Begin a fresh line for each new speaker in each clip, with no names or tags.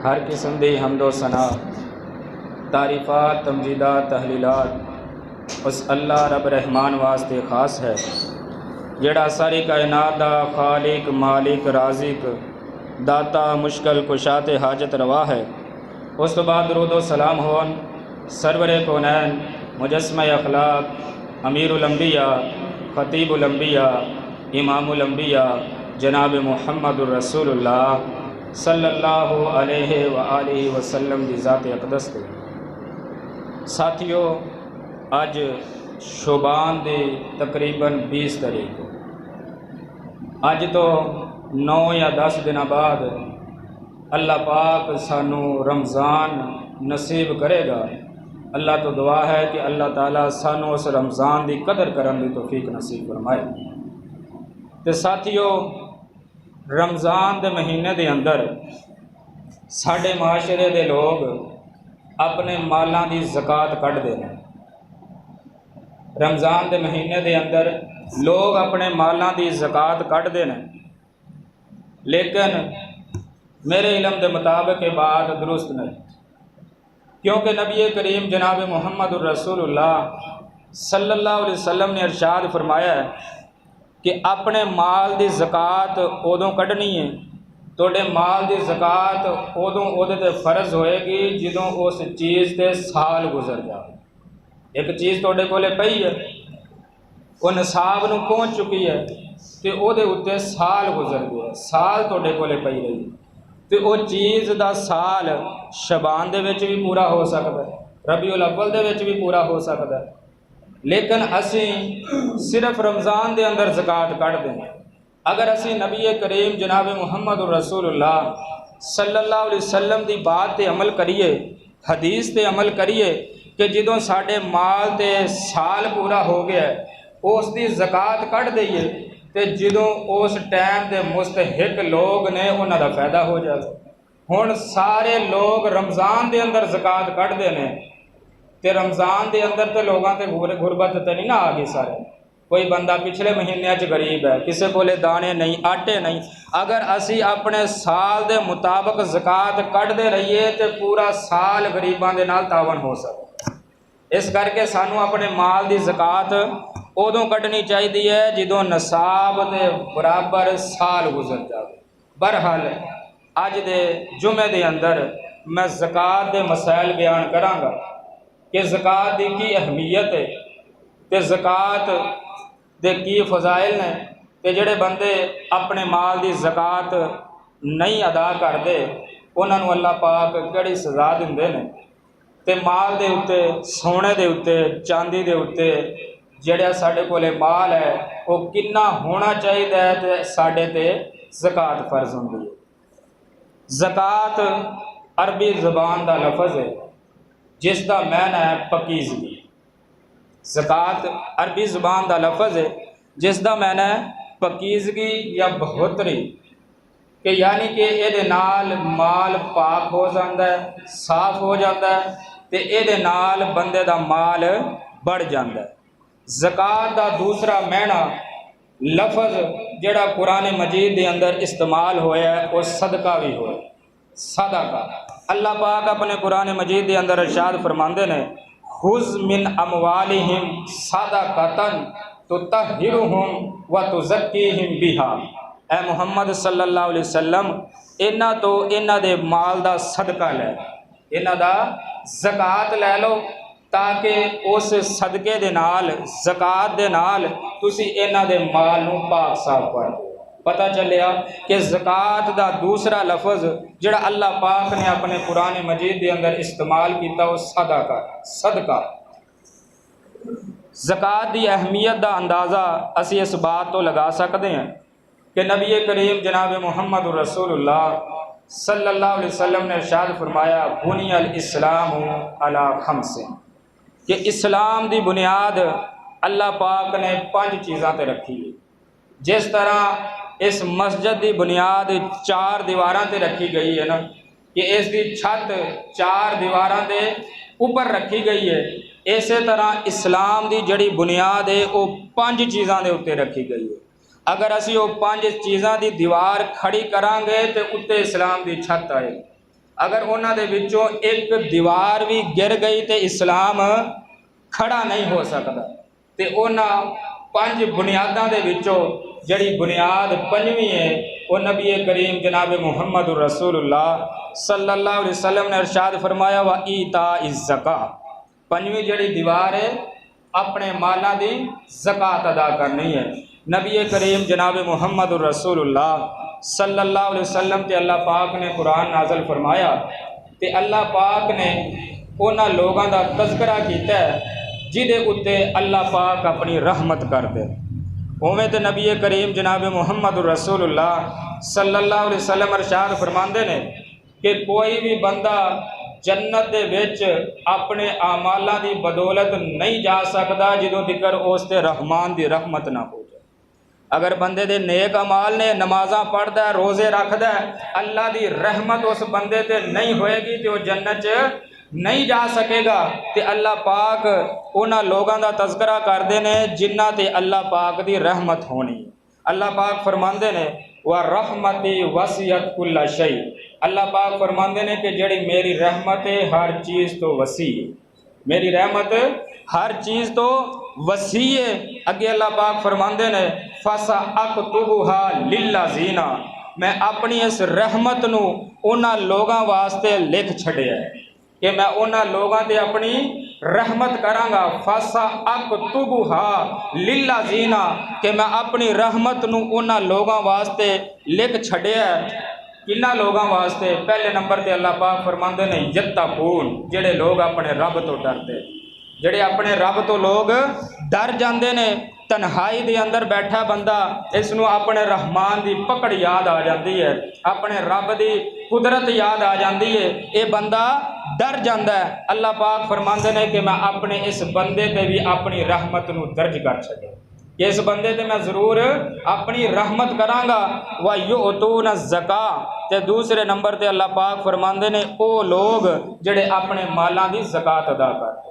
ہر قسم دی حمد و ثنا، تعریفات، تمجیدات، تحلیلات اس اللہ رب رحمان واسطے خاص ہے جڑا ساری کائنات دا خالق، مالک، رازق، داتا، مشکل کشات حاجت روا ہے۔ اس تو بعد درود و سلام ہون سرور کونین، مجسمہ اخلاق، امیر الانبیاء، خطیب الانبیاء، امام الانبیاء جناب محمد الرسول اللہ صلی اللہ علیہ وآلہ وسلم دی ذات اقدس تے۔ ساتھیو، اج شعبان دی تقریباً 20 تاریخ، اج تو 9 یا 10 دن بعد اللہ پاک سانو رمضان نصیب کرے گا۔ اللہ تو دعا ہے کہ اللہ تعالیٰ سانو اس رمضان دی قدر کرن دی توفیق نصیب فرمائے۔ تے ساتھیو، رمضان دے مہینے دے اندر ساڈے معاشرے دے لوگ اپنے مالاں دی زکوٰۃ کڈ دے ہیں۔ رمضان دے مہینے دے اندر لوگ اپنے مالاں دی زکوٰۃ کڈ دے ہیں، لیکن میرے علم دے مطابق یہ بات درست نہیں، کیونکہ نبی کریم جناب محمد الرسول اللہ صلی اللہ علیہ وسلم نے ارشاد فرمایا ہے کہ اپنے مال دی زکوٰۃ ادوں کڈنی ہے، توڑے مال دی زکوٰۃ ادوں اودے تے فرض ہوئے گی جدوں اس چیز تے سال گزر جائے۔ ایک چیز توڑے کولے پئی ہے، وہ نصاب نو پہنچ چکی ہے تے اودے اتے سال گزر گیا، سال توڑے کولے پئی رہی تے وہ چیز دا سال شبان دے وچ بھی پورا ہو سکتا ہے، ربیع الاول دے وچ بھی پورا ہو سکتا ہے، لیکن اسی صرف رمضان دے اندر زکوٰۃ کڈ دیں۔ اگر اسی نبی کریم جناب محمد الرسول اللہ صلی اللہ علیہ وسلم دی بات تے عمل کریے، حدیث تے عمل کریے کہ جدوں ساڈے مال تے سال پورا ہو گیا ہے اس دی زکوٰۃ کڈ دئیے، تے جدوں اس ٹائم دے مستحق لوگ نے انہاں دا فائدہ ہو جائے۔ ہن سارے لوگ رمضان دے اندر زکوٰۃ کڈ دے نے تے رمضان دے اندر تے لوگاں تے غربت تے نہیں نہ آ گئی سارے۔ کوئی بندہ پچھلے مہینے چ غریب ہے، کسے کولے دانے نہیں، آٹے نہیں، اگر اسی اپنے سال دے مطابق زکوٰۃ کڈ دے رہیے تے پورا سال غریباں دے نال تعاون ہو سکے۔ اس کر کے سانو اپنے مال دی زکوٰۃ ادوں کڈنی چاہیے جدوں نصاب دے برابر سال گزر جائے۔ بہرحال اج دے جمعے دے اندر میں زکوٰۃ دے مسائل بیان کراں گا کہ زکوٰۃ دی کی اہمیت ہے تے زکوٰۃ دے کی فضائل نے، تے جڑے بندے اپنے مال دی زکوٰۃ نہیں ادا کردے انہاں نوں اللہ پاک کیڑی سزا دیندے نے، تے مال دے اتے، سونے دے اتے، چاندی دے اتے جڑا ساڈے کولے مال ہے وہ کنا ہونا چاہیے تے ساڈے تے زکوٰۃ فرض ہوندی ہے۔ زکوٰۃ عربی زبان دا لفظ ہے جس دا معنی ہے پاکیزگی۔ زکوٰۃ عربی زبان دا لفظ ہے جس دا معنی ہے پاکیزگی یا بہتری، کہ یعنی کہ اے دے نال مال پاک ہو جاندا ہے، صاف ہو جاندا ہے تے اے دے نال بندے دا مال بڑھ جاندا ہے۔ زکوٰۃ دا دوسرا معنی لفظ جڑا قرآن مجید دے اندر استعمال ہویا ہے وہ صدقہ بھی ہویا ہے، صدقہ۔ اللہ پاک اپنے قرآن مجید دے اندر ارشاد فرماندے نے، خذ من اموالہم صدقۃ تطہرہم وتزکیہم بہا۔ اے محمد صلی اللہ علیہ وسلم، انہاں تو انہاں دے مال دا صدقہ لے، انہاں دا زکوٰۃ لے لو تاکہ اس صدقے دے نال، زکوٰۃ دے نال تسی انہاں دے مال نوں پاک صاف کر دو۔ پتہ چلیا کہ زکوٰۃ دا دوسرا لفظ جڑا اللہ پاک نے اپنے قرآن مجید دے اندر استعمال کیتا وہ صدقہ۔ زکوٰۃ دی اہمیت دا اندازہ اسی اس بات تو لگا سکتے ہیں کہ نبی کریم جناب محمد رسول اللہ صلی اللہ علیہ وسلم نے ارشاد فرمایا، بنی الاسلام علی خمس، کہ اسلام دی بنیاد اللہ پاک نے 5 چیزاں تے رکھی ہے۔ جس طرح اس مسجد دی بنیاد 4 دیواراں تے رکھی گئی ہے نا، کہ اس دی چھت 4 دیواراں دے اوپر رکھی گئی ہے، اسی طرح اسلام دی جڑی بنیاد ہے وہ 5 چیزاں دے اوتے رکھی گئی ہے۔ اگر اسی وہ 5 چیزاں دی دیوار کھڑی کران گے تو اتنے اسلام دی چھت آئے، اگر انہاں دے وچوں ایک دیوار بھی گر گئی تے اسلام کھڑا نہیں ہو سکتا۔ تے انہاں 5 بنیاداں دے وچوں جڑی بنیاد 5ویں ہے وہ نبی کریم جناب محمد رسول اللہ صلی اللہ علیہ وسلم نے ارشاد فرمایا وَإِيتَاءِ الزَّكَاةِ 5ویں جڑی دیوار ہے اپنے مالاں دی زکوٰۃ ادا کرنی ہے۔ نبی کریم جناب محمد رسول اللہ صلی اللہ علیہ وسلم تے اللہ پاک نے قرآن نازل فرمایا تے اللہ پاک نے انہاں لوگاں دا تذکرہ کیتا ہے جدے اتے اللہ پاک اپنی رحمت کر دے۔ اوویں تے نبی کریم جناب محمد رسول اللہ صلی اللہ علیہ وسلم ارشاد فرماندے نے کہ کوئی بھی بندہ جنت دے وچ اپنے اعمالاں دی بدولت نہیں جا سکدا جدوں تکر اس تے رحمان دی رحمت نہ ہو جائے۔ اگر بندے دے نیک اعمال نے، نمازاں پڑھدا ہے، روزے رکھدا ہے، اللہ دی رحمت اس بندے تے نہیں ہوئے گی تے وہ جنت چ نہیں جا سکے گا۔ تے اللہ پاک انہاں لوگاں دا تذکرہ کردے نے جنہاں تے اللہ پاک دی رحمت ہونی۔ اللہ پاک فرماندے نے وَرَحْمَتِي وَسِعَتْ كُلَّ شَيْءٍ، اللہ پاک فرماندے نے کہ جڑی میری رحمت ہے ہر چیز تو وسیع ہے، میری رحمت ہر چیز تو وسیع ہے۔ اگے اللہ پاک فرماندے نے فَسَأَكْتُبُهَا لِلَّذِينَ، میں اپنی اس رحمت نو انہاں لوگاں واسطے لکھ چھڑیا ہے کہ میں انہاں لوگاں تے اپنی رحمت کراں گا۔ فَسَأَكْتُبُهَا لِلَّذِينَ، کہ میں اپنی رحمت نو انہاں لوگاں واسطے لکھ چھڑیا ہے۔ کنہاں لوگاں واسطے؟ پہلے نمبر تے اللہ پاک فرماندے نے یتقون، جڑے لوگ اپنے رب تو ڈردے، جڑے اپنے رب تو لوگ ڈر جاندے نے۔ تنہائی دے اندر بیٹھا بندہ اس نو اپنے رحمان دی پکڑ یاد آ جاندی ہے، اپنے رب دی قدرت یاد آ جاندی ہے، اے بندہ ڈر جاندہ ہے۔ اللہ پاک فرماندے نے کہ میں اپنے اس بندے تے بھی اپنی رحمت نو درج کر چھڈے، کہ اس بندے تے میں ضرور اپنی رحمت کراں گا۔ وَيُؤْتُونَ الزَّكَاةَ، تے دوسرے نمبر تے اللہ پاک فرماندے نے او لوگ جڑے اپنے مالاں دی زکوٰۃ ادا کرتے،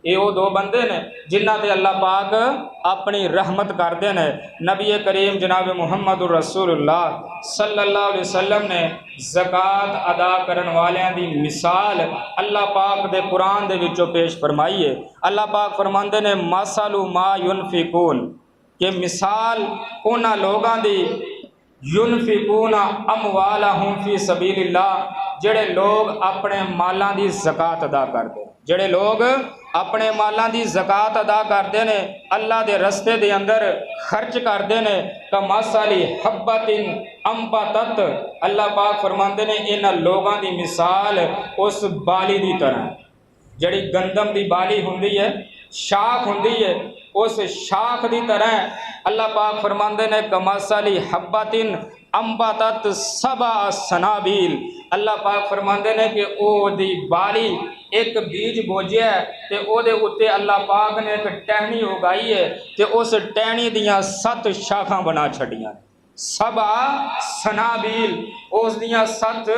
یہ وہ 2 بندے نے جنہ تے اللہ پاک اپنی رحمت کردے نے۔ نبی کریم جناب محمد رسول اللہ صلی اللہ علیہ وسلم نے زکوٰۃ ادا کرن والیاں دی مثال اللہ پاک دے قرآن دے وچوں پیش فرمائی ہے۔ اللہ پاک فرماندے نے مَثَلُ مَا يُنْفِقُونَ، کہ مثال انہاں لوگاں دی يُنْفِقُونَ أَمْوَالَهُمْ فِي سَبِيلِ اللَّهِ، جڑے لوگ اپنے مالاں دی زکوٰۃ ادا کردے، جڑے لوگ اپنے مالاں دی زکوٰۃ ادا کردے نے، اللہ دے رستے دے اندر خرچ کردے نے۔ کَمَثَلِ حَبَّةٍ أَنبَتَتْ، اللہ پاک فرماندے نے انہاں لوگاں دی مثال اس بالی دی طرح، جڑی گندم دی بالی ہوندی ہے، شاخ ہوندی ہے، اس شاخ دی طرح اللہ پاک فرماندے نے کَمَثَلِ حَبَّةٍ أَنبَتَتْ سَبْعَ سَنَابِلَ، اللہ پاک فرماندے نے کہ او دی بالی ایک بیج بوجیا ہے تے او دے اتے اللہ پاک نے ایک ٹہنی اگائی ہے تے اس ٹہنی دیاں 7 شاخاں بنا چھڑیاں، 7 سنابیل، اس دیاں 7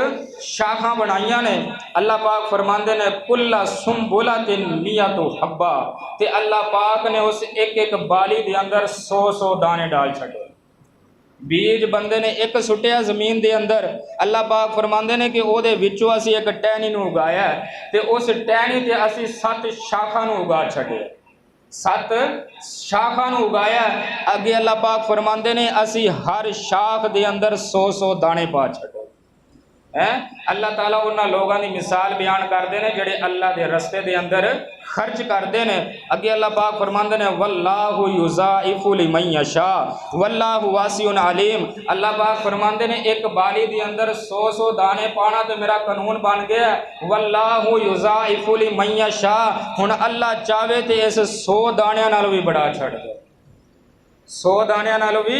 شاخاں بنائیاں نے۔ اللہ پاک فرماندے نے کل سنبلۃ مئۃ حبہ، تے اللہ پاک نے اس ایک بالی دے اندر 100 دانے ڈال چھڑے۔ بیج بندے نے ایک سٹیا زمین دے اندر، اللہ پاک فرماندے نے کہ او دے وچوں اسی ایک ٹہنی نو اگایا ہے تے اس ٹہنی تے اسی 7 شاخاں نو اگا چھڑے، 7 شاخاں نو اگایا۔ اگے اللہ پاک فرماندے نے اسی ہر شاخ دے اندر 100 دانے پا چھڑے۔ اللہ تعالیٰ انہاں لوگاں دی مثال بیان کردے نے جڑے اللہ دے رستے دے اندر خرچ کردے نے۔ اگے اللہ پاک فرماندے نے واللہ یضاعف لمن یشاء واللہ واسع علیم، اللہ پاک فرماندے نے ایک بالی دے اندر 100 دانے پانا تو میرا قانون بن گیا ہے، واللہ یضاعف لمن یشاء، ہن اللہ چاہے تے اس 100 دانیاں نالوں بھی بڑا چھڑ دے، 100 دانیاں نالوں بھی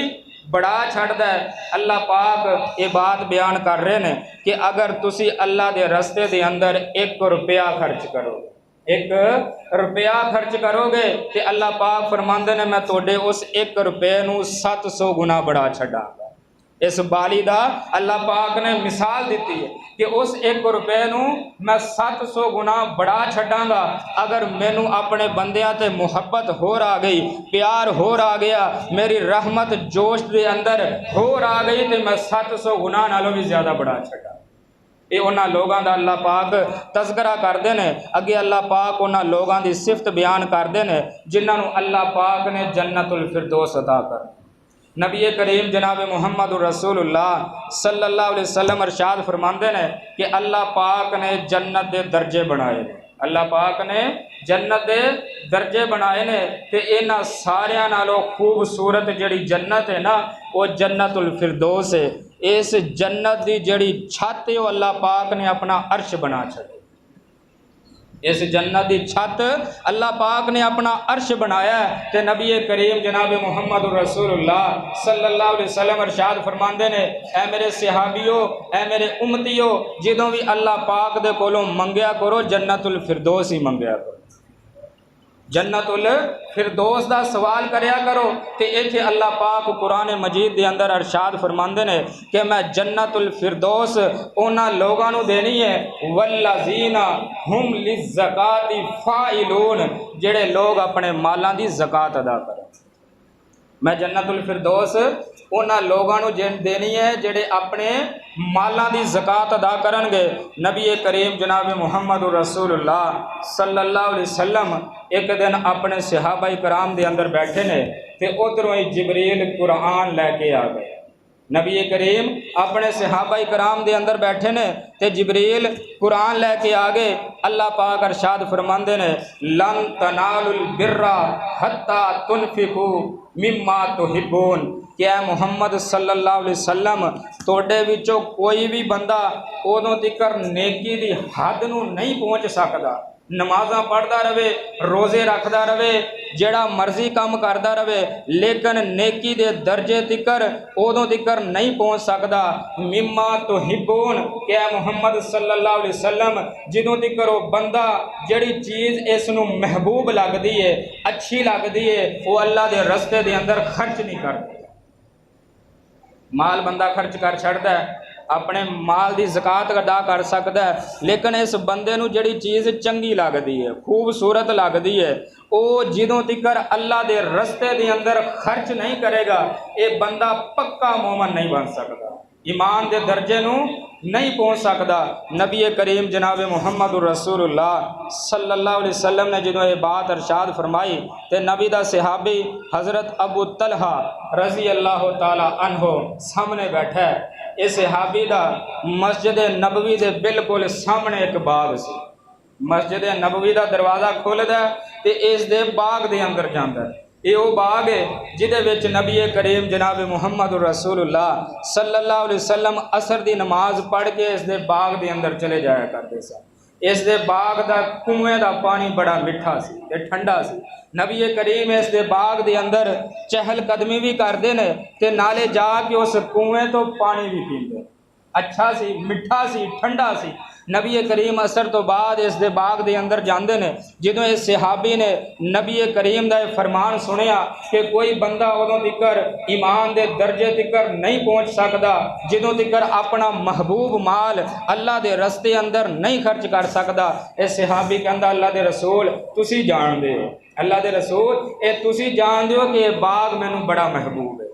بڑا چھڑدا ہے۔ اللہ پاک یہ بات بیان کر رہے ہیں کہ اگر تسی اللہ دے رستے دے اندر 1 روپیہ خرچ کرو گے، 1 روپیہ خرچ کرو گے تے اللہ پاک فرماندے نے میں توڑے اس 1 روپے نو 700 گنا بڑا چھڑا گا۔ اس بالی دا اللہ پاک نے مثال دیتی ہے کہ اس 1 روپے نو میں 700 گنا بڑا چھڑاں گا۔ اگر مینو اپنے بندیاں تے محبت ہو آ گئی، پیار ہو آ گیا، میری رحمت جوش دے اندر ہو آ گئی تے میں 700 گنا نالوں بھی زیادہ بڑا چھڑا۔ یہ انہاں لوگاں دا اللہ پاک تذکرہ کردے نے، اگے اللہ پاک انہاں لوگاں دی صفت بیان کردے نے جنہاں نو اللہ پاک نے جنت الفردوس عطا کر۔ نبی کریم جناب محمد رسول اللہ صلی اللہ علیہ وسلم ارشاد فرماندے نے کہ اللہ پاک نے جنت دے درجے بنائے نے، اللہ پاک نے جنت دے درجے بنائے نے، تے انہاں ساریاں نالوں خوبصورت جڑی جنت ہے نا وہ جنت الفردوس ہے۔ اس جنت دی جڑی چھت ہے وہ اللہ پاک نے اپنا عرش بنا چھڑی، اس جنت دی چھت اللہ پاک نے اپنا عرش بنایا ہے۔ تے نبی کریم جناب محمد رسول اللہ صلی اللہ علیہ وسلم ارشاد فرماندے نے، اے میرے صحابیو، اے میرے امتیو، جدوں بھی اللہ پاک دے کولوں منگیا کرو جنت الفردوس ہی منگیا کرو، جنت الفردوس دا سوال کریا کرو۔ تے ایتھے اللہ پاک قرآن مجید دے اندر ارشاد فرماندے نے کہ میں جنت الفردوس انہاں لوگاں نو دینی ہے والذین ہم للزکاۃ فاعلون، جڑے لوگ اپنے مالاں دی زکات ادا کریں۔ میں جنت الفردوس انہاں لوگاں نو دینی ہے جڑے اپنے مالاں دی زکات ادا کرن گے۔ نبی کریم جناب محمد رسول اللہ صلی اللہ علیہ وسلم ایک دن اپنے صحابہ کرام دے اندر بیٹھے نے تے ادھروں ہی جبریل قرآن لے کے آ گئے۔ نبی کریم اپنے صحابہ کرام دے اندر بیٹھے نے تے جبریل قرآن لے کے آگے۔ اللہ پاک ارشاد فرماندے نے لن تنالوا البر حتی تنفقوا مما تحبون، کہ اے محمد صلی اللہ علیہ وسلم توڑے وچوں کوئی بھی بندہ ادوں تکر نیکی دی حد نو نہیں پہنچ سکدا، نمازاں پڑھدا رہے، روزے رکھدا رہے، جڑا مرضی کام کردا رہے، لیکن نیکی دے درجے تکر ادوں تکر نہیں پہنچ سکدا مما تحبون، کہ اے محمد صلی اللہ علیہ وسلم جدوں تکر وہ بندہ جڑی چیز اس نو محبوب لگدی ہے، اچھی لگدی ہے، وہ اللہ دے رستے دے اندر خرچ نہیں کردا۔ مال بندہ خرچ کر چھڑدا ہے، اپنے مال دی زکات ادا کر سکدا ہے، لیکن اس بندے نو جڑی چیز چنگی لگدی ہے، خوبصورت لگدی ہے، او جدوں تکر اللہ دے رستے دے اندر خرچ نہیں کرے گا، اے بندہ پکا مومن نہیں بن سکدا، ایمان دے درجے نو نہیں پہنچ سکدا۔ نبی کریم جناب محمد رسول اللہ صلی اللہ علیہ وسلم نے جدوں یہ بات ارشاد فرمائی تے نبی دا صحابی حضرت ابو طلحہ رضی اللہ تعالی عنہ سامنے بیٹھا ہے۔ اس صحابی دا مسجد نبوی دے بالکل سامنے ایک باغ سی، مسجد نبوی دا دروازہ کھولدا ہے تے اس دے باغ دے اندر جاندا ہے۔ یہ وہ باغ ہے جدے وچ نبی کریم جناب محمد رسول اللہ صلی اللہ علیہ وسلم عصر دی نماز پڑھ کے اس دے باغ دے اندر چلے جایا کرتے سن۔ اس دے باغ دا کنویں دا پانی بڑا میٹھا سی تے ٹھنڈا سی۔ نبی کریم اس دے باغ دے اندر چہل قدمی بھی کردے نے تے نالے جا کے اس کنویں تو پانی بھی پیندے، اچھا سی، میٹھا سی، ٹھنڈا سی۔ نبی کریم اثر تو بعد اس دے باغ دے اندر جاندے نے، جدوں اس صحابی نے نبی کریم دا فرمان سنیا کہ کوئی بندہ ادوں تکر ایمان دے درجے تکر نہیں پہنچ سکدا جدوں تکر اپنا محبوب مال اللہ دے رستے اندر نہیں خرچ کر سکدا، اس صحابی کہندا اللہ دے رسول تسی جان دے ہو، اللہ دے رسول اے تسی جان دیو کہ یہ باغ مینوں بڑا محبوب ہے،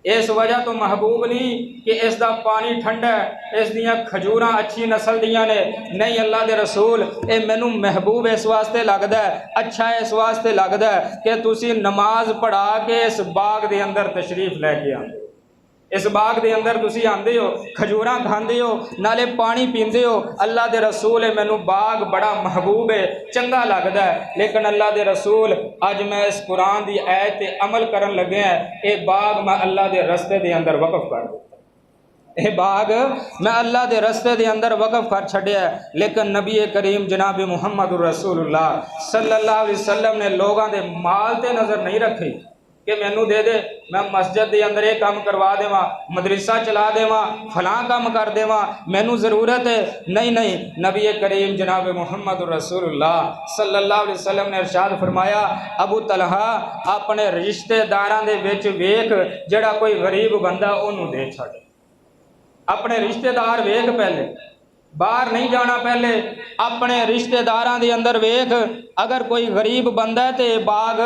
اس وجہ تو محبوب نہیں کہ اس دا پانی ٹھنڈا ہے، اس دیاں کھجوراں اچھی نسل دیاں نے، نہیں اللہ دے رسول اے مینوں محبوب اس واسطے لگدا ہے، اچھا اس واسطے لگدا ہے کہ تسی نماز پڑھا کے اس باغ دے اندر تشریف لے کے آندے ہو، اس باغ دے اندر تسی آندے ہو، کھجوراں کھاندے ہو، نالے پانی پیندے ہو، اللہ دے رسول مینوں باغ بڑا محبوب ہے، چنگا لگدا ہے، لیکن اللہ دے رسول اج میں اس قرآن دی آیت تے عمل کرن لگے ہیں، اے باغ میں اللہ دے رستے دے اندر وقف کر دیتا، اے باغ میں اللہ دے رستے دے اندر وقف کر چھڑیا ہے۔ لیکن نبی کریم جناب محمد رسول اللہ صلی اللہ علیہ وسلم نے لوگاں دے مال تے نظر نہیں رکھی کہ مینوں دے دے، میں مسجد دے اندر یہ کام کروا دیواں، مدرسہ چلا دیواں، فلاں کام کر دیواں، مینوں ضرورت ہے، نہیں، نبی کریم جناب محمد رسول اللہ صلی اللہ علیہ وسلم نے ارشاد فرمایا ابو طلحہ اپنے رشتہ داراں دے وچ ویکھ جڑا کوئی غریب بندہ انہوں دے چھڑ، اپنے رشتہ دار ویکھ پہلے باہر نہیں جانا، پہلے اپنے رشتے داراں دے اندر ویکھ، اگر کوئی غریب بندہ ہے تے باغ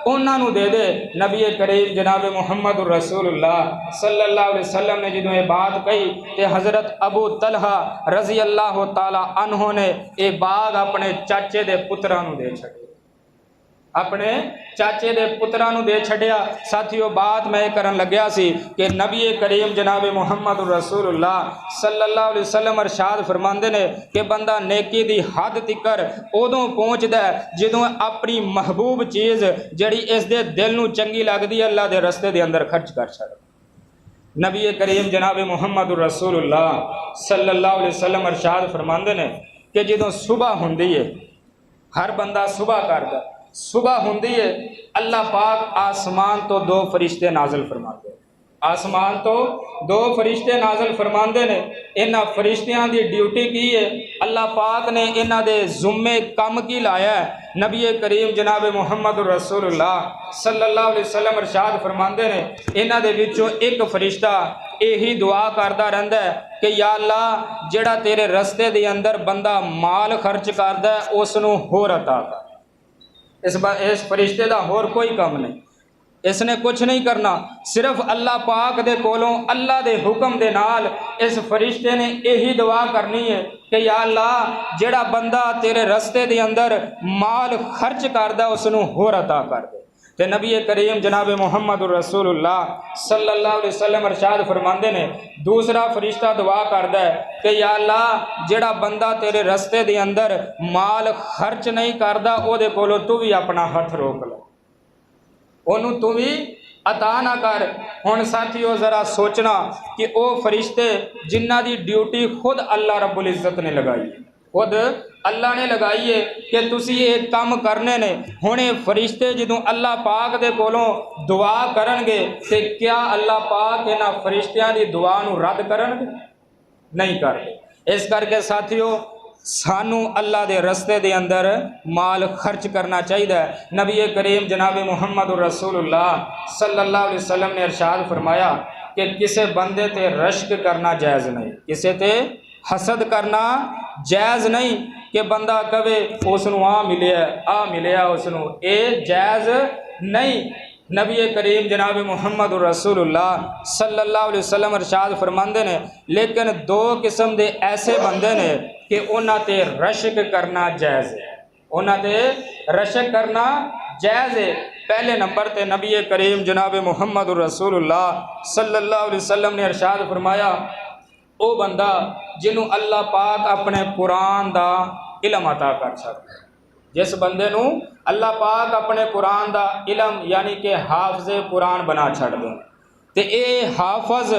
انہاں نو دے دے۔ نبی کریم جناب محمد رسول اللہ صلی اللہ علیہ وسلم نے جدوں یہ بات کہی تے حضرت ابو طلحہ رضی اللہ تعالی عنہ نے یہ باغ اپنے چاچے دے پتراں نو دے چھڈیا، اپنے چاچے دے پتراں نو دے چھڈیا۔ ساتھیو بات میں کرن لگیا سی کہ نبی کریم جناب محمد رسول اللہ صلی اللہ علیہ وسلم ارشاد فرماندے نے کہ بندہ نیکی دی حد تکر ادوں پہنچدا ہے جدوں اپنی محبوب چیز جڑی اس دے دل نو چنگی لگدی ہے اللہ دے رستے دے اندر خرچ کر چھڑے۔ نبی کریم جناب محمد رسول اللہ صلی اللہ علیہ وسلم ارشاد فرماندے نے کہ جدوں صبح ہوندی ہے، ہر بندہ صبح کردا، صبح ہوندی ہے، اللہ پاک آسمان تو دو فرشتے نازل فرماتے ہیں، آسمان تو دو فرشتے نازل فرماندے نے۔ انہاں فرشتیاں دی ڈیوٹی کی ہے، اللہ پاک نے انہاں دے ذمے کم کی لایا ہے۔ نبی کریم جناب محمد رسول اللہ صلی اللہ علیہ وسلم ارشاد فرماندے نے انہاں دے وچوں ایک فرشتہ یہی دعا کردا رہندا ہے کہ یا اللہ جڑا تیرے رستے دے اندر بندہ مال خرچ کردا ہے اس نو ہور عطا کر۔ اس فرشتے دا ہور کوئی کم نہیں، اس نے کچھ نہیں کرنا، صرف اللہ پاک دے کولوں اللہ دے حکم دے نال اس فرشتے نے یہی دعا کرنی ہے کہ یا اللہ جڑا بندہ تیرے رستے دے اندر مال خرچ کردا اس نو ہور عطا کر دے۔ تے نبی کریم جناب محمد رسول اللہ صلی اللہ علیہ وسلم ارشاد فرماندے نے دوسرا فرشتہ دعا کردا ہے کہ یا اللہ جڑا بندہ تیرے رستے دے اندر مال خرچ نہیں کردا او دے کولوں تو بھی اپنا ہاتھ روک لے، انہوں تو بھی عطا نہ کر۔ ہن ساتھیو ذرا سوچنا کہ او فرشتے جنہ دی ڈیوٹی خود اللہ رب العزت نے لگائی، خود اللہ نے لگائی ہے کہ تسی یہ کام کرنے نے۔ ہن یہ فرشتے جدوں اللہ پاک دے کولوں دعا کرن گے تے کیا اللہ پاک انہاں فرشتیاں دی دعا نو رد کرن گے؟ نہیں کر دے۔ اس کر کے ساتھیو سانو اللہ دے رستے دے اندر مال خرچ کرنا چاہیے۔ نبی کریم جناب محمد رسول اللہ صلی اللہ علیہ وسلم نے ارشاد فرمایا کہ کسے بندے تے رشک کرنا جائز نہیں، کسے تے حسد کرنا جائز نہیں کہ بندہ کہے اس نو آ ملیا اس نو، اے جائز نہیں۔ نبی کریم جناب محمد رسول اللہ صلی اللہ علیہ وسلم ارشاد فرماندے نے لیکن دو قسم دے ایسے بندے نے کہ انہاں تے رشک کرنا جائز ہے، انہاں تے رشک کرنا جائز ہے۔ پہلے نمبر تے نبی کریم جناب محمد رسول اللہ صلی اللہ علیہ وسلم نے ارشاد فرمایا او بندہ جنوں اللہ پاک اپنے قرآن دا علم عطا کر سکتا ہے، جس بندے نو اللہ پاک اپنے قرآن دا علم یعنی کہ حافظ قرآن بنا چھڑ دے تے اے حافظ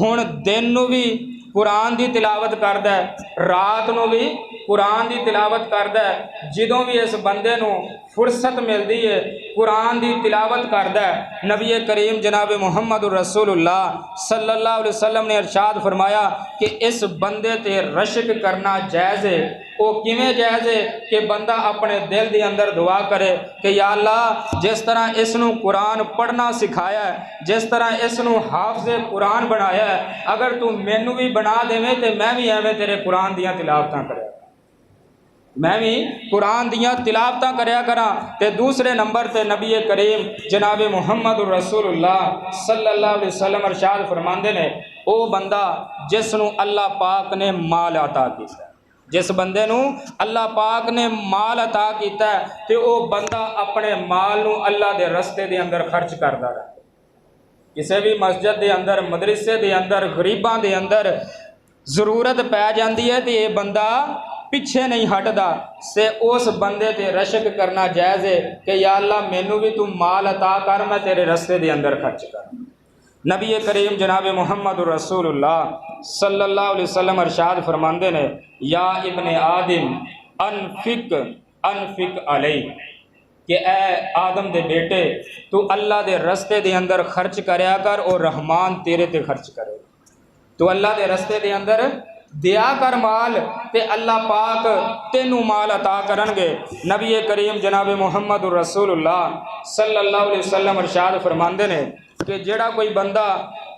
ہن دن نو بھی قرآن دی تلاوت کردا ہے، رات نو بھی قرآن دی تلاوت کردا ہے، جدوں بھی اس بندے نو فرصت ملدی ہے قرآن دی تلاوت کردا ہے۔ نبی کریم جناب محمد رسول اللہ صلی اللہ علیہ وسلم نے ارشاد فرمایا کہ اس بندے تے رشک کرنا جائز ہے۔ وہ کیویں جائز ہے کہ بندہ اپنے دل دے اندر دعا کرے کہ یا اللہ جس طرح اس نو قرآن پڑھنا سکھایا ہے، جس طرح اس نو حافظ قرآن بنایا ہے، اگر تو مینوں بھی بنا دیویں تے میں بھی ایویں تیرے قرآن دیاں تلاوتاں کریا، میں بھی قرآن دیاں تلاوتاں کریا کراں۔ تے دوسرے نمبر تے نبی کریم جناب محمد رسول اللہ صلی اللہ علیہ وسلم ارشاد فرماندے نے او بندہ جس نو اللہ پاک نے مال عطا کیتا ہے، جس بندے نو اللہ پاک نے مال عطا کیتا ہے تے او بندہ اپنے مال نو اللہ دے رستے دے اندر خرچ کردا رہے، کسی بھی مسجد دے اندر مدرسے دے اندر غریباں دے اندر ضرورت پی جاندی ہے تے یہ بندہ پیچھے نہیں ہٹدا، سے اس بندے تے رشک کرنا جائز ہے کہ یا اللہ مینوں بھی تو مال عطا کر میں تیرے رستے دے اندر خرچ کر۔ نبی کریم جناب محمد رسول اللہ صلی اللہ علیہ وسلم ارشاد فرماندے نے یا ابن آدم انفق علی، کہ اے آدم دے بیٹے تو اللہ دے رستے دے اندر خرچ کریا کر اور رحمان تیرے تے خرچ کرے، تو اللہ دے رستے دے اندر دیا کر مال تے اللہ پاک تینوں مال عطا کرن گے۔ نبی کریم جناب محمد رسول اللہ صلی اللہ علیہ وسلم ارشاد فرماندے نے کہ جڑا کوئی بندہ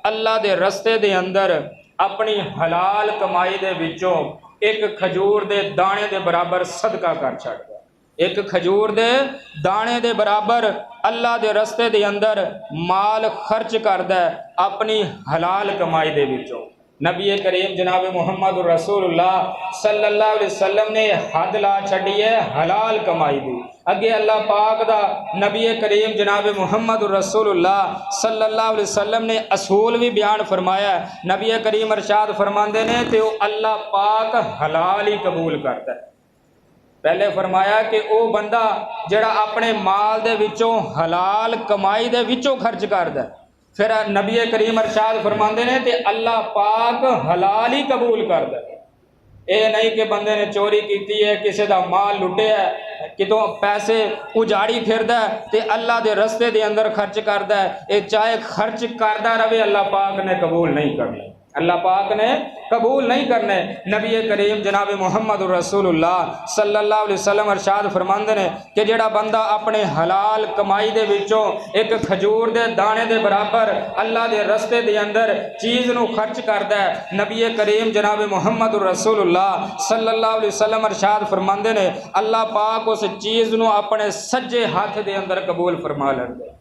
اللہ دے رستے دے اندر اپنی حلال کمائی دے وچوں ایک کھجور دے دانے دے برابر صدقہ کر چھڑدا، ایک کھجور دے دانے دے برابر اللہ دے رستے دے اندر مال خرچ کردا ہے اپنی حلال کمائی دے وچوں۔ نبی کریم جناب محمد رسول اللہ صلی اللہ علیہ وسلم نے حد لا چھڈی ہے حلال کمائی دی۔ اگے اللہ پاک دا نبی کریم جناب محمد رسول اللہ صلی اللہ علیہ وسلم نے اصول بھی بیان فرمایا ہے۔ نبی کریم ارشاد فرماندے نے تے اللہ پاک حلال ہی قبول کرتا ہے۔ پہلے فرمایا کہ او بندہ جڑا اپنے مال دے وچوں حلال کمائی دے وچوں خرچ کردا ہے، پھر نبی کریم ارشاد فرماندے نے تے اللہ پاک حلال ہی قبول کردا ہے۔ اے نہیں کہ بندے نے چوری کیتی ہے، کسی دا مال لٹیا ہے، کتوں پیسے اجاڑی پھردا ہے تے اللہ دے رستے دے اندر خرچ کردا ہے، اے چاہے خرچ کردا رہے اللہ پاک نے قبول نہیں کرنا، اللہ پاک نے قبول نہیں کرنے۔ نبی کریم جناب محمد رسول اللہ صلی اللہ علیہ وسلم ارشاد فرماندے نے کہ جڑا بندہ اپنے حلال کمائی دے وچوں ایک کھجور دے دانے دے برابر اللہ دے رستے دے اندر چیز نو خرچ کردا ہے، نبی کریم جناب محمد رسول اللہ صلی اللہ علیہ وسلم ارشاد فرماندے نے اللہ پاک اس چیز نو اپنے سجے ہاتھ دے اندر قبول فرما لیندا ہے۔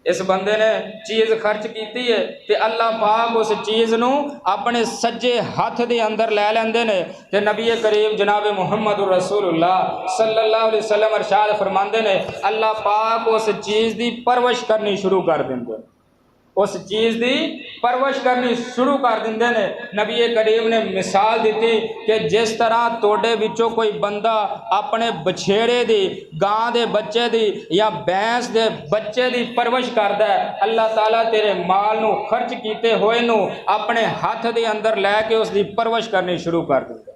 اس بندے نے چیز خرچ کیتی ہے تے اللہ پاک اس چیز نو اپنے سجے ہاتھ دے اندر لے لیندے نے تے نبی کریم جناب محمد رسول اللہ صلی اللہ علیہ وسلم ارشاد فرماندے نے اللہ پاک اس چیز دی پرورش کرنی شروع کر دیندے، اس چیز دی پرورش کرنی شروع کر دیندے نے۔ نبی کریم نے مثال دیتی کہ جس طرح توڑے وچوں کوئی بندہ اپنے بچھیڑے دی، گاں دے بچے دی یا بھینس دے بچے دی پرورش کردا ہے، اللہ تعالیٰ تیرے مال نو خرچ کیتے ہوئے نو اپنے ہاتھ دے اندر لے کے اس دی پرورش کرنی شروع کر دیندے۔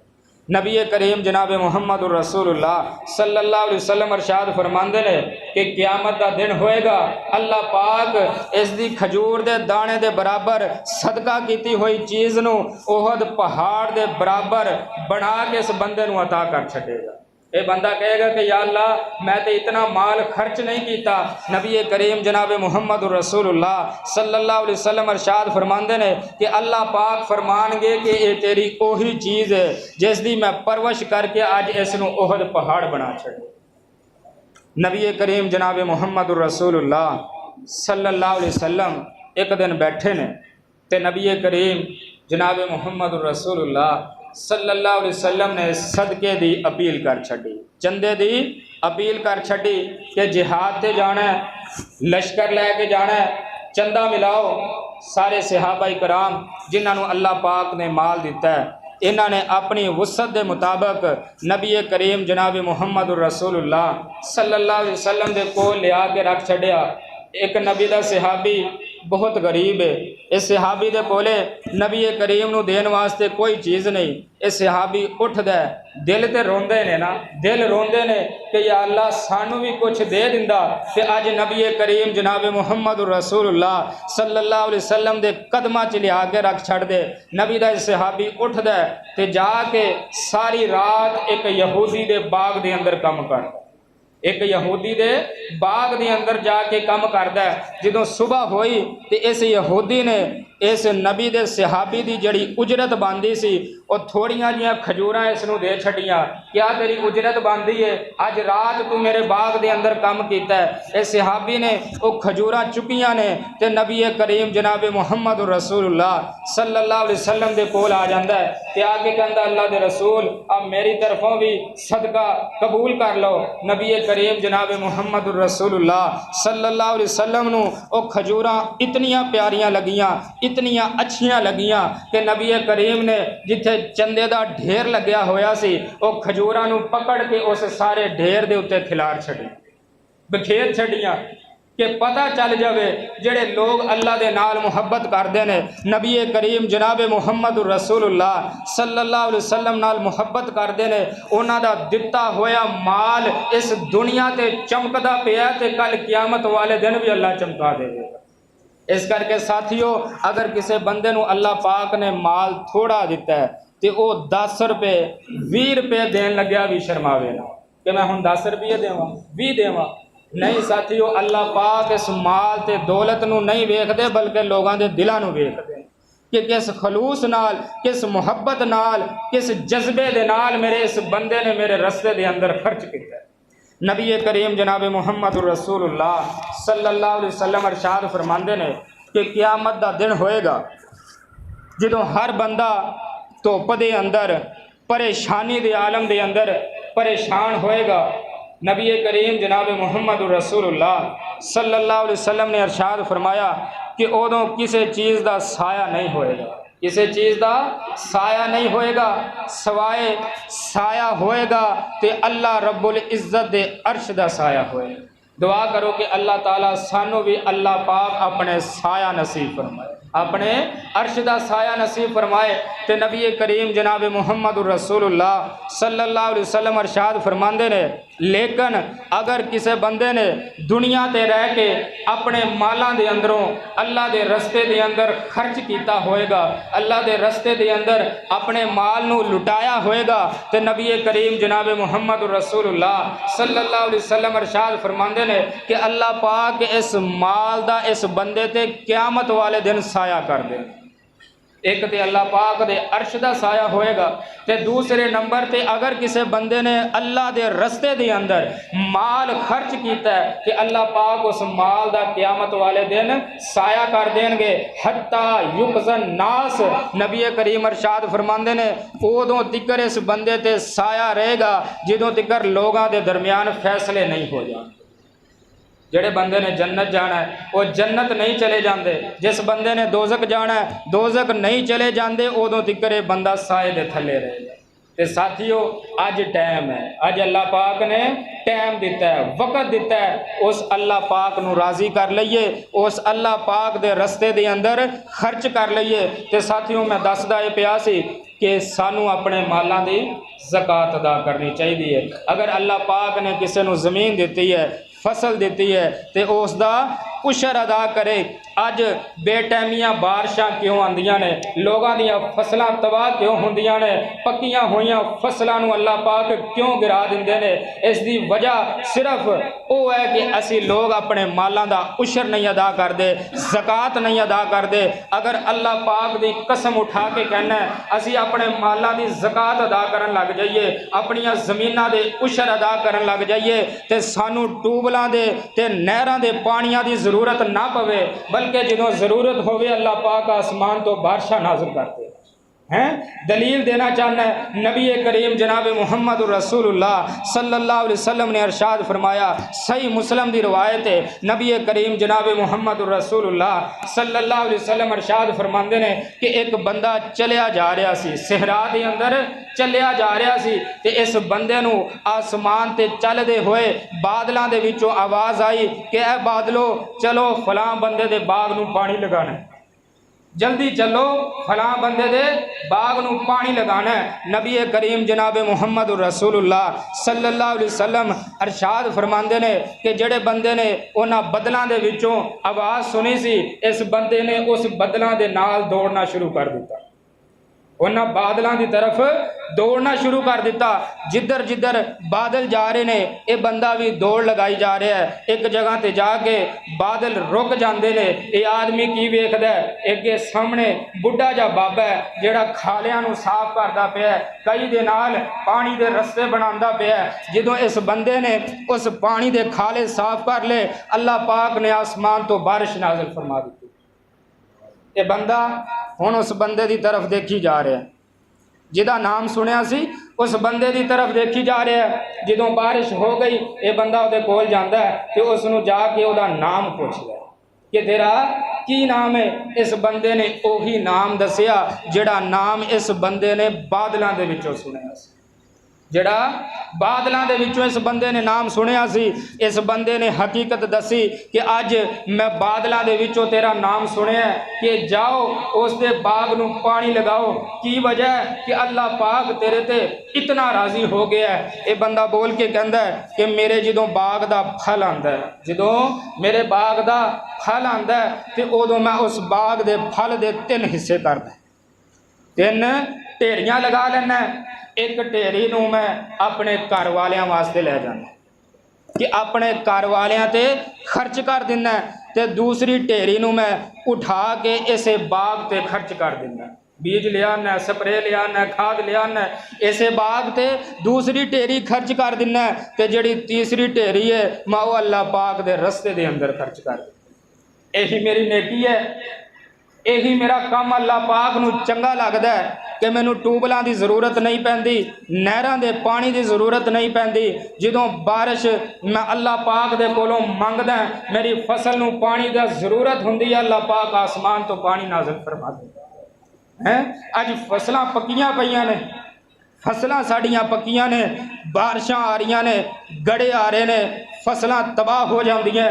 نبی کریم جناب محمد رسول اللہ صلی اللہ علیہ وسلم ارشاد فرماندے نے کہ قیامت دا دن ہوئے گا، اللہ پاک اس دی کھجور دے دانے دے برابر صدقہ کیتی ہوئی چیز نو احد پہاڑ دے برابر بنا کے اس بندے نو عطا کر چھڈے گا۔ اے بندہ کہے گا کہ یا اللہ میں تے اتنا مال خرچ نہیں کیتا۔ نبی کریم جناب محمد رسول اللہ صلی اللہ علیہ وسلم ارشاد فرماندے نے کہ اللہ پاک فرمان گے کہ اے تیری اوہی چیز ہے جس دی میں پرورش کر کے آج اس نو احد پہاڑ بنا چھڑے۔ نبی کریم جناب محمد رسول اللہ صلی اللہ علیہ وسلم ایک دن بیٹھے نے تے نبی کریم جناب محمد رسول اللہ صلی اللہ علیہ وسلم نے صدقے دی اپیل کر چھڑی، چندے دی اپیل کر چھڑی کہ جہاد تے جانا ہے، لشکر لے کے جانا ہے، چندہ ملاؤ۔ سارے صحابہ کرام جنہاں نو اللہ پاک نے مال دیتا ہے انہاں نے اپنی وسعت دے مطابق نبی کریم جناب محمد رسول اللہ صلی اللہ علیہ وسلم دے کول لیا کے رکھ چھڑیا۔ ایک نبی دا صحابی بہت غریب ہے، اس صحابی دے کولے نبی کریم نو دین واسطے کوئی چیز نہیں۔ اس صحابی اٹھ دے، دل تے روندے نے نا، دل روندے نے کہ یا اللہ سانو بھی کچھ دے دیندا تے اج نبی کریم جناب محمد رسول اللہ صلی اللہ علیہ وسلم دے قدماں چ لیا کے رکھ چھڑ دے۔ نبی دا صحابی اٹھ دے تے جا کے ساری رات ایک یہودی دے باغ دے اندر کم کردا، ایک یہودی دے باغ دے اندر جا کے کم کردا ہے۔ جدوں صبح ہوئی تے اس یہودی نے اس نبی دے صحابی دی جڑی اجرت باندھی سی وہ تھوڑیاں جیاں کھجوراں اس نو دے چھڑیاں، کیا تیری اجرت باندھی ہے، اج رات تو میرے باغ دے اندر کم کیتا ہے۔ اس صحابی نے وہ کھجوراں چکیاں نے تے نبی کریم جناب محمد رسول اللہ صلی اللہ علیہ وسلم دے کول آ جاندا ہے تے آ کے کہندا اللہ دے رسول اب میری طرفوں بھی صدقہ قبول کر لو۔ نبی کریم جناب محمد رسول اللہ صلی اللہ علیہ وسلم نو او کھجوراں اتنیاں پیاریاں لگیاں، اتنیاں اچھیاں لگیاں کہ نبی کریم نے جتھے چندے دا ڈھیر لگیا ہویا سی او کھجوراں نو پکڑ کے اس سارے ڈھیر دے اوتے کھلار چھڑی، بکھیر چھڑیاں کہ پتہ چل جاوے جڑے لوگ اللہ دے نال محبت کردے نے، نبی کریم جناب محمد رسول اللہ صلی اللہ علیہ وسلم نال محبت کردے نے، انہاں دا دتا ہویا مال اس دنیا تے چمکدا پیا تے کل قیامت والے دن بھی اللہ چمکا دے گا۔ اس کر کے ساتھیو اگر کسی بندے نو اللہ پاک نے مال تھوڑا دیتا ہے تے او 10 روپے 20 روپے دین لگیا بھی شرماوے نہ کہ میں ہن 10 روپے دیواں 20 دیواں، نہیں ساتھیو اللہ پاک اس مال تے دولت نو نہیں ویکھ دے بلکہ لوگاں دے دلاں نو ویکھ دے۔ کہ کس خلوص نال، کس محبت نال، کس جذبے دے نال میرے اس بندے نے میرے رستے دے اندر خرچ کیتا ہے۔ نبی کریم جناب محمد الرسول اللہ صلی اللہ علیہ وسلم ارشاد فرماندے نے کہ قیامت دا دن ہوئے گا جدوں ہر بندہ دھوپ دے اندر، پریشانی دے عالم دے اندر پریشان ہوئے گا۔ نبی کریم جناب محمد الرسول اللہ صلی اللہ علیہ وسلم نے ارشاد فرمایا کہ ادوں کسی چیز دا سایہ نہیں ہوئے گا، کسی چیز دا سایہ نہیں ہوئے گا سوائے سایہ ہوئے گا تے اللہ رب العزت دے عرش دا سایہ ہوئے گا۔ دعا کرو کہ اللہ تعالیٰ سانو بھی اللہ پاک اپنے سایہ نصیب فرمائے، اپنے عرش دا سایہ نصیب فرمائے۔ تے نبی کریم جناب محمد الرسول اللہ صلی اللہ علیہ وسلم ارشاد فرماندے نے لیکن اگر کسی بندے نے دنیا تے رہ کے اپنے مالاں دے اندروں اللہ دے رستے دے اندر خرچ کیتا ہوئے گا، اللہ دے رستے دے اندر اپنے مال نو لٹایا ہوئے گا، تے نبی کریم جناب محمد الرسول اللہ صلی اللہ علیہ وسلم ارشاد فرماندے نے کہ اللہ پاک اس مال دا اس بندے تے قیامت والے دن سایہ کر دے۔ ایک تے اللہ پاک دے عرش دا سایہ ہوئے گا، تے دوسرے نمبر تے اگر کسی بندے نے اللہ دے رستے دے اندر مال خرچ کیتا ہے کہ اللہ پاک اس مال دا قیامت والے دن سایہ کر دیں گے حتیٰ یقظن ناس۔ نبی کریم ارشاد فرماندے نے ادوں تکر اس بندے تے سایہ رہے گا جدوں تکر لوگاں دے درمیان فیصلے نہیں ہو جان۔ جڑے بندے نے جنت جانا ہے وہ جنت نہیں چلے جاندے، جس بندے نے دوزخ جانا ہے دوزخ نہیں چلے جاندے، ادوں تکر یہ بندہ سائے دے تھلے رہے گا۔ تے ساتھیو اج ٹائم ہے، اج اللہ پاک نے ٹائم دیتا ہے، وقت دیتا ہے، اس اللہ پاک نو راضی کر لئیے، اس اللہ پاک دے رستے دے اندر خرچ کر لئیے۔ تے ساتھیو میں دسدا یہ پیا سی کہ سانو اپنے مالاں دی زکوٰۃ ادا کرنی چاہیے۔ اگر اللہ پاک نے کسی نو زمین دیتی ہے، فصل دیتی ہے تے اس دا عشر ادا کرے۔ اج بے ٹائمیاں بارشاں کیوں آندیاں نے، لوگاں دیاں فصلاں تباہ کیوں ہوندیاں نے، پکیاں ہوئیاں فصلاں نو اللہ پاک کیوں گرا دیندے نے؟ اس دی وجہ صرف او ہے کہ اسی لوگ اپنے مالاں دا عشر نہیں ادا کردے، زکوٰۃ نہیں ادا کردے۔ اگر اللہ پاک دی قسم اٹھا کے کہنا ہے اسی اپنے مالاں دی زکوٰۃ ادا کرن لگ جائیے، اپنیاں زمیناں دے عشر ادا کرن لگ جائیے تے سانو ٹیوبلاں دے تے نہراں دے پانیاں دی ضرورت نہ پوے، بلکہ جدوں ضرورت ہوئے اللہ پاک آسمان تو بارشاں نازل کرتے ہیں۔ دلیل دینا چاہنا ہے نبی کریم جناب محمد الرسول اللہ صلی اللہ علیہ وسلم نے ارشاد فرمایا، صحیح مسلم دی روایت ہے، نبی کریم جناب محمد الرسول اللہ صلی اللہ علیہ وسلم ارشاد فرماندے نے کہ ایک بندہ چلیا جا رہا سی، صحرا دے اندر چلیا جا رہا سی، تے اس بندے نو آسمان تے چل دے ہوئے بادلاں دے وچوں آواز آئی کہ اے بادلو چلو فلاں بندے دے باغ نو پانی لگانا ہے، جلدی چلو فلاں بندے دے باغ نو پانی لگانا ہے۔ نبی کریم جناب محمد الرسول اللہ صلی اللہ علیہ وسلم ارشاد فرماندے نے کہ جڑے بندے نے انہاں بدلاں دے وچوں آواز سنی سی، اس بندے نے اس بدلاں دے نال دوڑنا شروع کر دیتا، انہاں بادلاں دی طرف دوڑنا شروع کر دیتا۔ جدھر جدھر بادل جا رہے نے یہ بندہ بھی دوڑ لگائی جا رہا ہے۔ ایک جگہ تے جا کے بادل رک جاندے نے، یہ آدمی کی ویکھدا ہے ایک سامنے بڈھا جا بابا ہے جڑا کھالیاں نو صاف کردا پیا ہے، کئی دے نال پانی دے رستے بناندا پیا ہے۔ جدوں اس بندے نے اس پانی دے کھالے صاف کر لے اللہ پاک نے آسمان تو بارش نازل فرما دی۔ یہ بندہ ہن اس بندے دی طرف دیکھی جا رہا ہے، جدا نام سنیا سی اس بندے دی طرف دیکھی جا رہا ہے۔ جدوں بارش ہو گئی یہ بندہ وہ کول جاندا ہے تے اس نو جا کے وہ نام پوچھدا ہے کہ تیرا کی نام ہے؟ اس بندے نے اوہی نام دسیا جڑا نام اس بندے نے بادلاں دے وچوں سنیا سی، جڑا بادلاں دے وچوں اس بندے نے نام سنیا سی۔ اس بندے نے حقیقت دسی کہ اج میں بادلاں دے وچوں تیرا نام سنیا ہے کہ جاؤ اس دے باغ نو پانی لگاؤ، کی وجہ ہے کہ اللہ پاک تیرے تے اتنا راضی ہو گیا ہے۔ یہ بندہ بول کے کہندا ہے کہ میرے جدوں باغ دا پھل آندا ہے، جدوں میرے باغ دا پھل آندا ہے تے ادوں میں اس باغ دے پھل دے 3 حصے کردا، 3 ڈھیریاں لگا لینا ہے۔ ایک ڈھیری نو میں اپنے گھر والیاں واسطے لے جانا کہ اپنے گھر والیاں تے خرچ کر دینا تے دوسری ڈھیری نو میں اٹھا کے اسے باغ تے خرچ کر دینا، بیج لیا آنا، سپرے لیا آنا، کھاد لیا آنا، اسے باغ تے دوسری ڈھیری خرچ کر دینا تے جڑی تیسری ڈھیری ہے میں وہ اللہ پاک دے رستے دے اندر خرچ کر دینا۔ یہی میری نیکی ہے، یہی میرا کام اللہ پاک نو چنگا لگدا ہے کہ مینوں ٹیوبلاں دی ضرورت نہیں پیندی، نہراں دے پانی دی ضرورت نہیں پیندی، جدوں بارش میں اللہ پاک دے کولوں منگدا میری فصل نو پانی دی ضرورت ہوندی ہے، اللہ پاک آسمان تو پانی نازل فرما دیندا ہے۔ اج فصلاں پکیاں پیاں نے، فصلاں ساڈیاں پکیاں نے، بارشاں آ رہیاں نے، گڑے آ رہے نے، فصلاں تباہ ہو جاندیاں،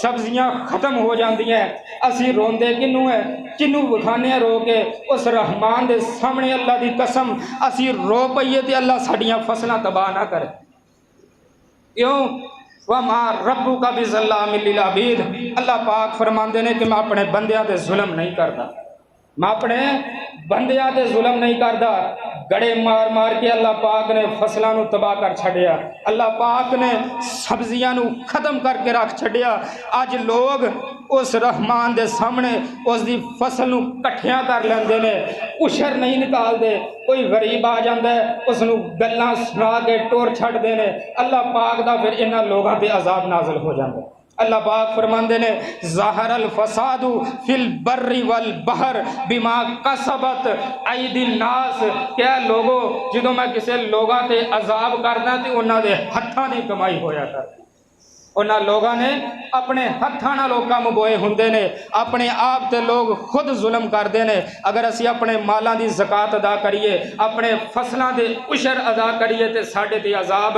سبزیاں ختم ہو جاندیاں، اسی روندے کنوں ہے، کنوں وکھانے رو کے اس رحمان دے سامنے اللہ دی قسم اسی رو پئیے تے اللہ ساڈیاں فصلاں تباہ نہ کرے۔ کیوں؟ وَمَا رَبُّكَ بِظَلَّامٍ لِّلْعَبِيدِ، اللہ پاک فرماندے نے کہ میں اپنے بندیاں تے ظلم نہیں کرتا، میں اپنے بندیاں تے ظلم نہیں کردا۔ گڑے مار مار کے اللہ پاک نے فصلاں نو تباہ کر چھڈیا، اللہ پاک نے سبزیاں نو ختم کر کے رکھ چھڈیا۔ اج لوگ اس رحمان دے سامنے اس دی فصل نو کٹھیاں کر لیندے نے، عشر نہیں نکال دے، کوئی غریب آ جاندا ہے اس نو گلاں سنا کے ٹور چھڈ دے نے، اللہ پاک دا پھر انہاں لوگاں تے عذاب نازل ہو جاندا ہے۔ اللہ پاک فرماندے نے ظاہر الفساد فی البر والبحر بما کسبت ایدی الناس، کیا لوگو جدوں میں کسے لوگاں تے عذاب کردا تے انہاں دے ہتھاں دی کمائی ہویا کرتی، انہاں لوگاں نے اپنے ہتھاں نال کام بوئے ہوندے نے، اپنے آپ تے لوگ خود ظلم کردے نے۔ اگر اسی اپنے مالاں دی زکات ادا کریے، اپنے فصلاں دے عشر ادا کریے تے ساڈے تے عذاب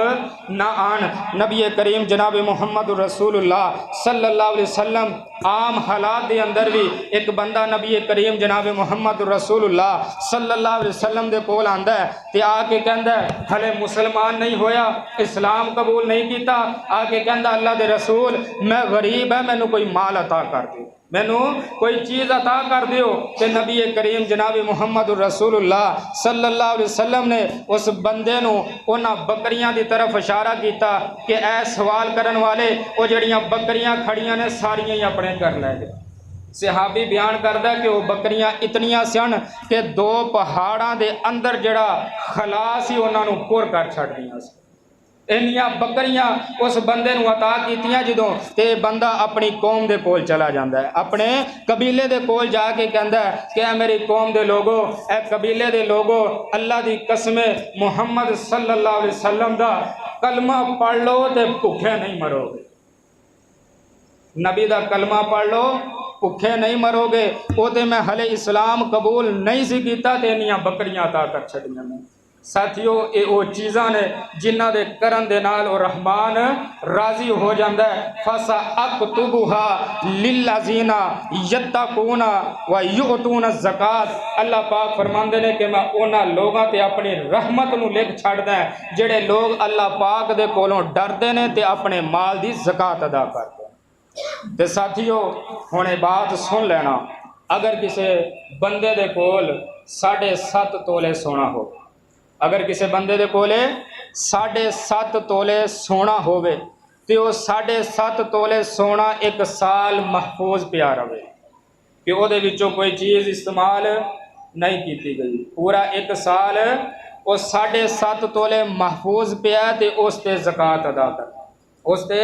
نہ آن۔ نبی کریم جناب محمد رسول اللہ صلی اللہ علیہ وسلم عام حالات دے اندر بھی ایک بندہ نبی کریم جناب محمد رسول اللہ صلی اللہ علیہ وسلم دے کول آندا ہے تے آ کے کہندا ہے ہلے مسلمان نہیں ہویا، اسلام قبول نہیں کیتا، آ کے کہندا اللہ دے رسول میں غریب ہے، مینوں کوئی مال عطا کر دیو، مینوں کوئی چیز عطا کر دیو۔ تے نبی کریم جناب محمد رسول اللہ صلی اللہ علیہ وسلم نے اس بندے نو انہاں بکریاں دی طرف اشارہ کیتا کہ اے سوال کرن والے وہ جڑیاں بکریاں کھڑیاں نے ساریاں ہی اپنے کر لے جے۔ صحابی بیان کردا کہ وہ بکریاں اتنیاں سن کہ 2 پہاڑاں دے اندر جڑا خلا سی انہاں نو پور کر چھڈ دیاں سی۔ انیاں بکریاں اس بندے نو عطا کیتیاں جدوں تے بندہ اپنی قوم دے کول چلا جاندا ہے، اپنے قبیلے دے کول جا کے کہندا ہے کہ اے میری قوم دے لوگو، اے قبیلے دے لوگو، اللہ دی قسم محمد صلی اللہ علیہ وسلم دا کلمہ پڑھ لو تے بھوکے نہیں مرو گے، نبی دا کلمہ پڑھ لو بھوکے نہیں مرو گے۔ وہ تے میں ہلے اسلام قبول نہیں سی کیتا تے انیاں بکریاں عطا کر چھڑیاں میں۔ ساتھیو اے او چیزاں نے جنہ دے کرن دے نال او رحمان راضی ہو جاندا ہے۔ فَسَأَكْتُبُهَا لِلَّذِينَ يَتَّقُونَ وَيُؤْتُونَ الزَّكَاةَ، اللہ پاک فرماندے نے کہ میں انہاں لوگاں تے اپنی رحمت نو لکھ چھڑدا ہے جڑے لوگ اللہ پاک دے کولوں ڈردے نے تے اپنے مال دی زکات ادا کردے ہیں۔ تے ساتھیو ہن اے بات سن لینا، اگر کسے بندے دے کول 7.5 تولے سونا ہو، اگر کسی بندے دے کولے 7.5 تولے سونا ہوئے تے وہ 7.5 تولے سونا 1 سال محفوظ پیا رہے کہ وہ دے وچوں کوئی چیز استعمال نہیں کیتی گئی، پورا 1 سال وہ 7.5 تولے محفوظ پیا تے اس تے زکات ادا کرنا، اس تے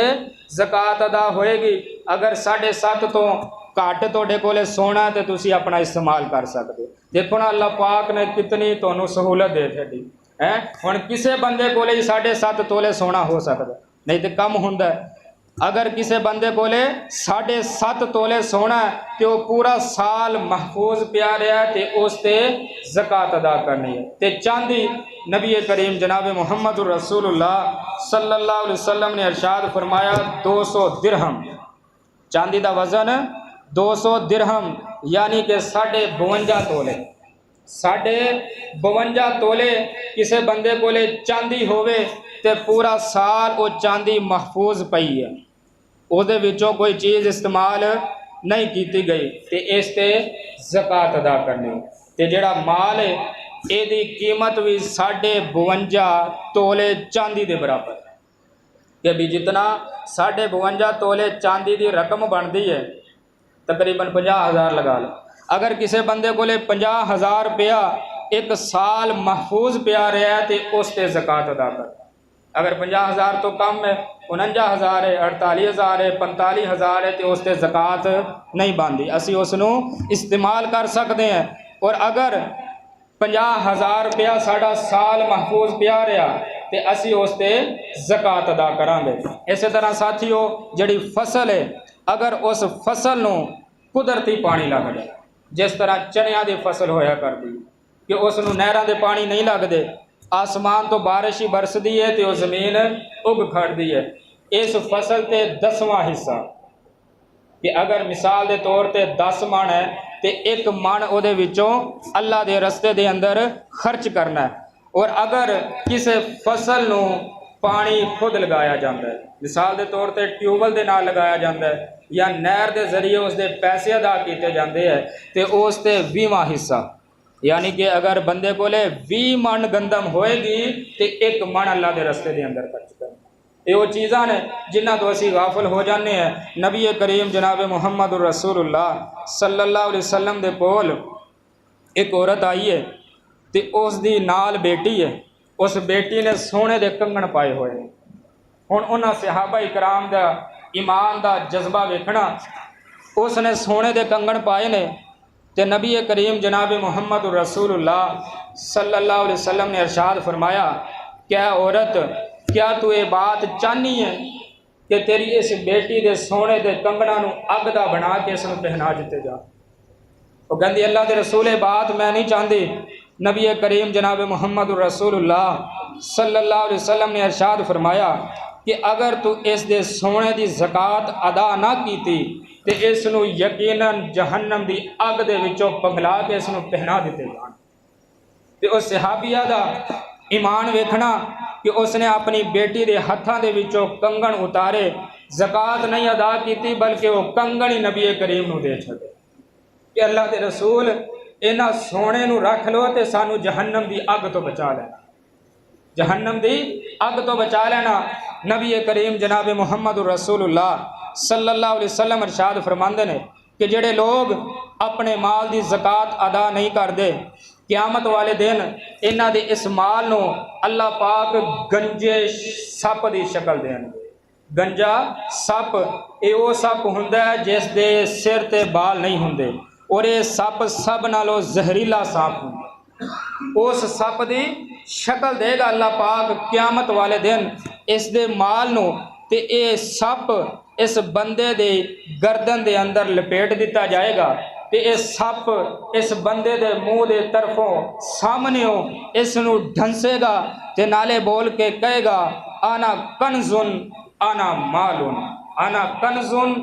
زکات ادا ہوئے گی۔ اگر 7.5 تو گھٹ تھوڑے کولے سونا تے تسی اپنا استعمال کر سکتے۔ دیکھو نا اللہ پاک نے کتنی تانوں سہولت دے چھڈی ہے۔ ہن کسے بندے کولے 7.5 تولے سونا ہو سکدا نہیں تے کم ہوندا ہے۔ اگر کسے بندے کولے 7.5 تولے سونا ہے تے وہ پورا سال محفوظ پیا رہا ہے تے اس تے زکات ادا کرنی ہے۔ تے چاندی نبی کریم جناب محمد رسول اللہ صلی اللہ علیہ وسلم نے ارشاد فرمایا 200 درہم، چاندی دا وزن 200 درہم یعنی کہ 52.5 تولے، 52.5 تولے کسے بندے کولے چاندی ہوئے تے پورا سال وہ چاندی محفوظ پئی ہے، او دے وچوں کوئی چیز استعمال نہیں کیتی گئی تے اس تے زکات ادا کرنی تے جڑا مال ہے اے دی قیمت بھی 52.5 تولے چاندی دے برابر ہے۔ کہ بھی جتنا 52.5 تولے چاندی دی رقم بنتی ہے تقریباً 50,000 لگا لو، اگر کسی بندے کو 50,000 روپیہ ایک سال محفوظ پیا رہا ہے تو اس تے زکوٰۃ ادا کر۔ اگر 50,000 تو کم ہے، 49,000 ہے، 48,000 ہے، 45,000 ہے تو اس تے زکوٰۃ نہیں باندھی، اسی اس نو استعمال کر سکتے ہیں۔ اور اگر 50,000 روپیہ ساڈا سال محفوظ پیا رہا تے اسی اس تے زکوٰۃ ادا کران گے۔ اسی طرح ساتھیو جڑی فصل ہے، اگر اس فصل نو قدرتی پانی لگ جائے، جس طرح چنیاں دی فصل ہویا کرتی کہ اس نو نہراں دے پانی نہیں لگدے، آسمان تو بارش ہی برسدی ہے تے وہ زمین اگ کھڑدی ہے، اس فصل تے 10واں حصہ کہ اگر مثال دے طور تے 10 من ہے تے 1 من او دے وچوں اللہ دے رستے دے اندر خرچ کرنا ہے۔ اور اگر کسی فصل نو پانی خود لگایا جاتا ہے، مثال دے طور تے ٹیوبل دے نال لگایا جاتا ہے یا نہر دے ذریعے اس دے پیسے ادا کیتے جاندے ہیں تے اس تے 20واں حصہ، یعنی کہ اگر بندے کو 20 من گندم ہوئے گی تے 1 من اللہ دے رستے دے اندر خرچ کرنا۔ یہ وہ چیزاں نے جنہ تو اسی غافل ہو جانے ہیں۔ نبی کریم جناب محمد الرسول اللہ صلی اللہ علیہ وسلم دے کول ایک عورت آئی ہے تے اس دی نال بیٹی ہے، اس بیٹی نے سونے دے کنگن پائے ہوئے ہیں۔ ہن انہاں صحابہ اکرام دا ایمان دا جذبہ ویکھنا، اس نے سونے دے کنگن پائے نے تے نبی کریم جناب محمد الرسول اللہ صلی اللہ علیہ وسلم نے ارشاد فرمایا، کیا عورت کیا تو یہ بات چاہنی ہے کہ تیری اس بیٹی دے سونے دے کنگنا نو اگ دا بنا کے اس نو پہنا دیتے جا؟ وہ کہندی اللہ دے رسول بات میں نہیں چاہتی۔ نبی کریم جناب محمد الرسول اللہ صلی اللہ علیہ وسلم نے ارشاد فرمایا کہ اگر تو اس دے سونے دی زکوٰۃ ادا نہ کیتی تے اس نو یقیناً جہنم دی اگ دے وچوں پگھلا کے اس نو پہنا دیتے جان۔ تے اس صحابیہ دا ایمان ویکھنا کہ اس نے اپنی بیٹی دے ہتھاں دے وچوں کنگن اتارے، زکوٰۃ نہیں ادا کیتی بلکہ وہ کنگن ہی نبی کریم نو دے چھڈے کہ اللہ دے رسول انہاں سونے نو رکھ لو تے سانو جہنم دی اگ تو بچا لینا، جہنم دی اگ تو بچا لینا۔ نبی کریم جناب محمد الرسول اللہ صلی اللہ علیہ وسلم ارشاد فرماندے نے کہ جڑے لوگ اپنے مال دی زکوٰۃ ادا نہیں کردے، قیامت والے دن انہاں دے اس مال نو اللہ پاک گنجے سپ دی شکل دین گے۔ گنجا سپ اے او سپ ہوندا ہے جس دے سر تے بال نہیں ہوندے، اور یہ سپ سب نالوں زہریلا سانپ ہوندا، اس سپ دی شکل دے گا اللہ پاک قیامت والے دن اس دے مال نو تے اے سپ اس بندے دے گردن دے اندر لپیٹ دیتا جائے گا تے اے سپ اس بندے دے منہ دے طرفوں سامنے ہو اس نو ڈھنسے گا تے نالے بول کے کہے گا انا کنزن انا مالن، انا کنزن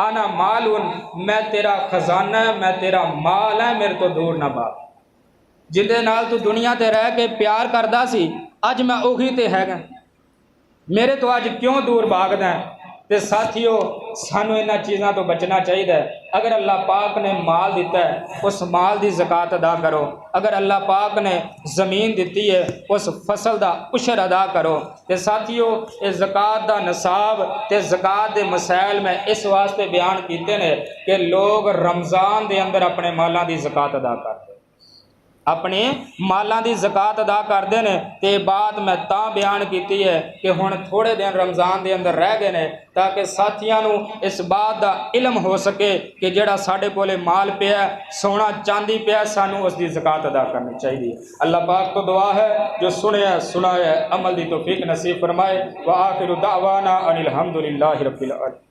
انا مالن، میں تیرا خزانہ ہے، میں تیرا مال ہے، میرے تو دور نہ بھاگ۔ جندے نال تو دنیا تے رہ کے پیار کردا سی اج میں اوہی تے ہے گا، میرے تو اج کیوں دور بھاگدا ہے؟ تے ساتھیو سانو انہاں چیزاں تو بچنا چاہیے۔ اگر اللہ پاک نے مال دیتا ہے اس مال دی زکوٰۃ ادا کرو، اگر اللہ پاک نے زمین دیتی ہے اس فصل دا عشر ادا کرو۔ تے ساتھیو اس زکوٰۃ دا نصاب تے زکوٰۃ دے مسائل میں اس واسطے بیان کیتے نے کہ لوگ رمضان دے اندر اپنے مالاں دی زکوٰۃ ادا کرتے، اپنے مالاں دی زکوٰۃ ادا کردے نے۔ تے بات میں تاں بیان کیتی ہے کہ ہن تھوڑے دن رمضان دے اندر رہ گئے نے تاکہ ساتھیاں نو اس بات دا علم ہو سکے کہ جڑا ساڈے کولے مال پیا سونا چاندی پیا سانو اس دی زکوٰۃ ادا کرنی چاہیے۔ اللہ پاک تو دعا ہے جو سنیا سنایا عمل دی توفیق نصیب فرمائے۔ وآخر دعوانا ان الحمد للہ رب العالمین۔